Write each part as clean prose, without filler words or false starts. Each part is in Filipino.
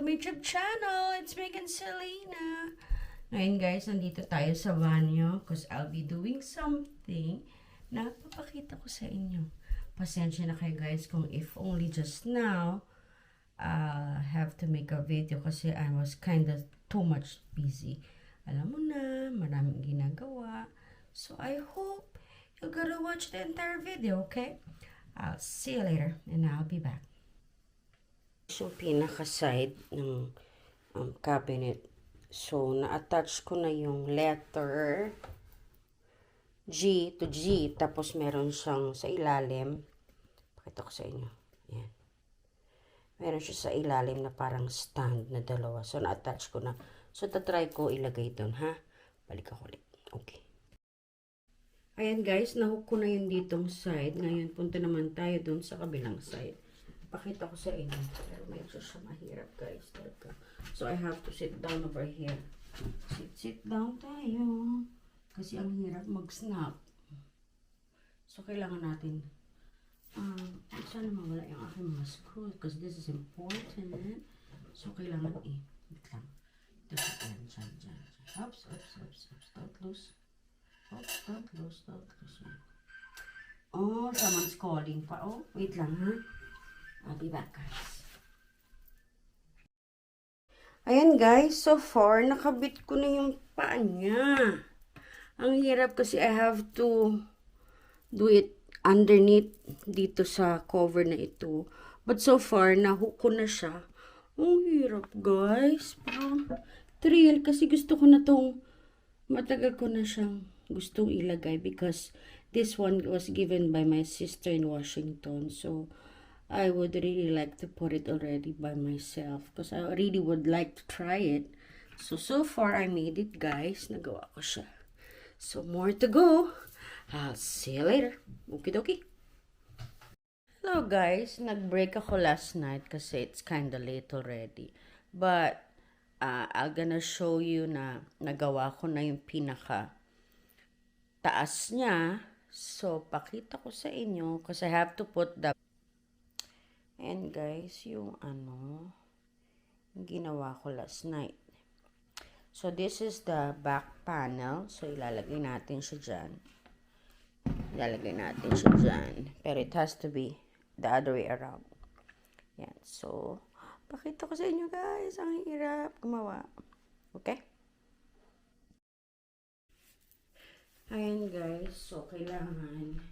to my YouTube channel. It's Megan Selena. Ngayon guys, nandito tayo sa banyo because I'll be doing something na papakita ko sa inyo. Pasensya na kayo guys kung if only just now have to make a video kasi I was kinda too much busy. Alam mo na, maraming ginagawa. So I hope you're gonna watch the entire video, okay? I'll see you later and I'll be back. Yung pinaka-side ng cabinet. So, na-attach ko na yung letter G to G. Tapos, meron siyang sa ilalim. Pakita ko sa inyo. Yan. Meron siya sa ilalim na parang stand na dalawa. So, na-attach ko na. So, tatry ko ilagay doon, ha? Balik ako ulit. Okay. Ayan, guys. Nahook ko na yung ditong side. Ngayon, punta naman tayo doon sa kabilang side. Pakita ko sa inyo. Pero medyo siya mahirap, guys. Talaga. So, I have to sit down over here. Sit down tayo. Kasi ang hirap mag-snap. So, kailangan natin sana mawala yung aking mga screw because this is important. So, kailangan wait lang. Ito siya. Dyan. Oops. Don't lose. Oops, don't lose. Oh, someone's calling pa. Oh, wait lang, ha? I'll be back, guys. Ayan, guys. So far, nakabit ko na yung paa niya. Ang hirap kasi I have to do it underneath dito sa cover na ito. But so far, nahook ko na siya. Ang hirap, guys. Pero, thrill kasi gusto ko na tong matagal ko na siyang gustong ilagay because this one was given by my sister in Washington. So, I would really like to put it already by myself because I really would like to try it. So far I made it, guys. Nagawa ko siya. So more to go. I'll see you later. Okie-dokie. Hello, guys. Nag-break ako last night kasi it's kinda late already. But I'm gonna show you na nagawa ko na yung pinaka taas niya. So pakita ko sa inyo kasi I have to put the and guys, yung yung ginawa ko last night. So, this is the back panel. So, ilalagay natin siya dyan. Pero it has to be the other way around. Yan. So, pakita ko sa inyo guys. Ang hirap gumawa. Okay? Ayan guys. So, kailangan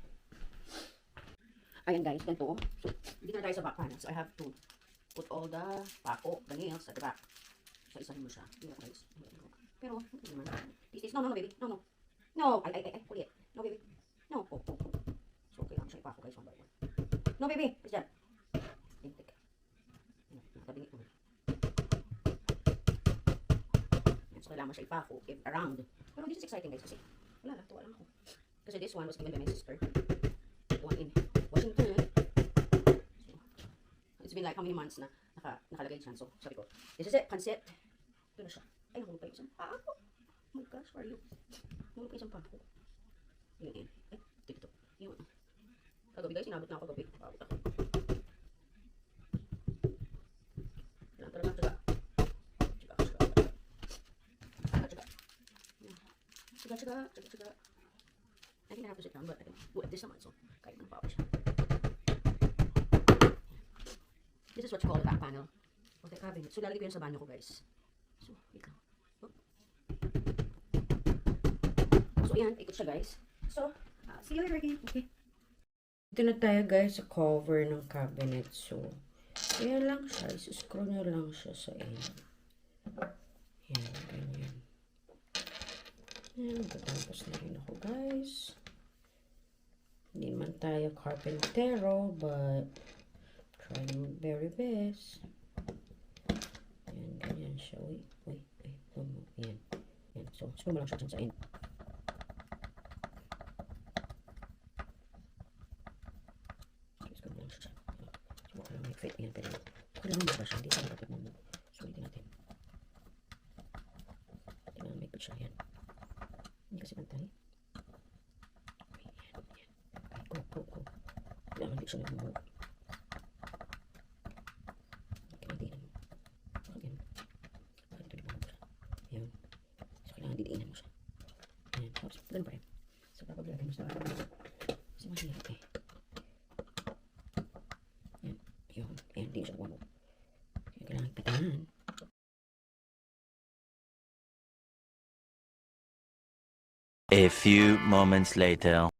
ayan guys, ganito. So, dito na tayo sa back panel. So, I have to put all the pako, the nails at the back. So, isahin mo siya. Dito guys. Pero, hindi naman. This is, no, baby. No. No, ay, ulit. No, baby. No. Oh. So, kailangan siya ipako guys, one by one. No, baby. It's dyan. Teka. Tabingit mo. So, kailangan siya ipako around. Pero, this is exciting guys kasi wala lang, tuwa lang ako. Kasi this one was given by my sister. One in Washington. So, it's been like how many months na nakalagay dyan. So, sabi ko, this is it, pancit. Ito na siya. Ay, nahulog pa yung isang paa ko. Oh my gosh, where are you? Nahulog pa yung isang paa ko. Yun. Ay, ito. Yun. Kagabi guys, sinabot na ako kagabi. Pagod ako. Kailangan talaga, tsaga. I think I have to sit down, but I can do it this naman. So, kahit ng paa pa siya. This is what you call the back panel of the cabinet. So, lalagay ko yan sa banyo ko, guys. So, wait lang. Oh. So, ayan. Ikot siya, guys. So, see you later again. Okay. Ito na tayo, guys, sa cover ng cabinet. So, ayan lang siya. Screw nyo lang siya sa end. Ayan, ganyan. Ayan, tatapos na rin ako, guys. Hindi man tayo carpentero, but trying my very best. Ayan, ganyan siya. Wait. Ayan. So, screw mo lang siya dyan sa end. Screw mo lang siya. So, baka lang may fit. Ayan, pero kailangan mo ba siya? Hindi sa mga mo. Sulitin natin. Kailangan may fit siya. Ayan. Hindi kasi pantay. Go. Kailangan hindi siya nag-move. Okay, hindi naman. Ganun pa rin. So, kapag lagay mo sa ano. Kasi mahirap eh. Yan. Yun. Ayan, hindi siya kumabog. Kaya kailangan patahan. A few moments later.